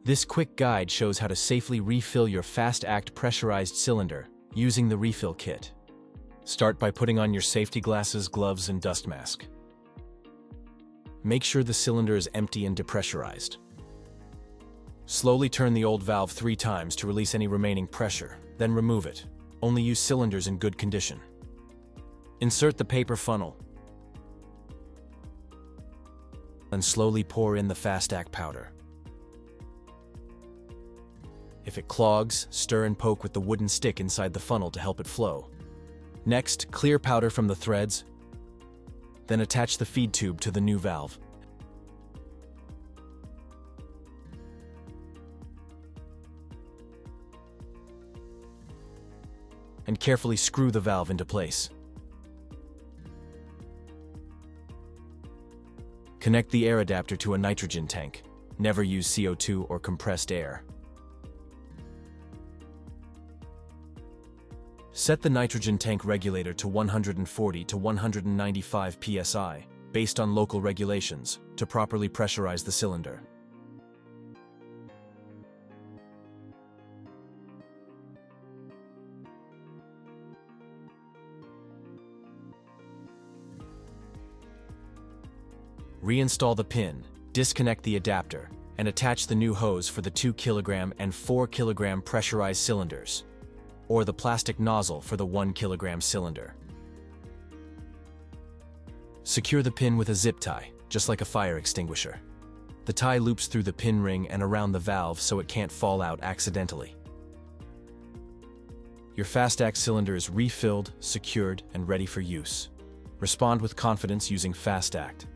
This quick guide shows how to safely refill your fast-act pressurized cylinder using the refill kit. Start by putting on your safety glasses, gloves, and dust mask. Make sure the cylinder is empty and depressurized. Slowly turn the old valve 3 times to release any remaining pressure, then remove it. Only use cylinders in good condition. Insert the paper funnel and slowly pour in the fast-act powder. If it clogs, stir and poke with the wooden stick inside the funnel to help it flow. Next, clear powder from the threads, then attach the feed tube to the new valve. And carefully screw the valve into place. Connect the air adapter to a nitrogen tank. Never use CO2 or compressed air. Set the nitrogen tank regulator to 140 to 195 psi, based on local regulations, to properly pressurize the cylinder. Reinstall the pin, disconnect the adapter, and attach the new hose for the 2 kg and 4 kg pressurized cylinders, or the plastic nozzle for the 1 kg cylinder. Secure the pin with a zip tie, just like a fire extinguisher. The tie loops through the pin ring and around the valve so it can't fall out accidentally. Your fast-act cylinder is refilled, secured, and ready for use. Respond with confidence using fast-act.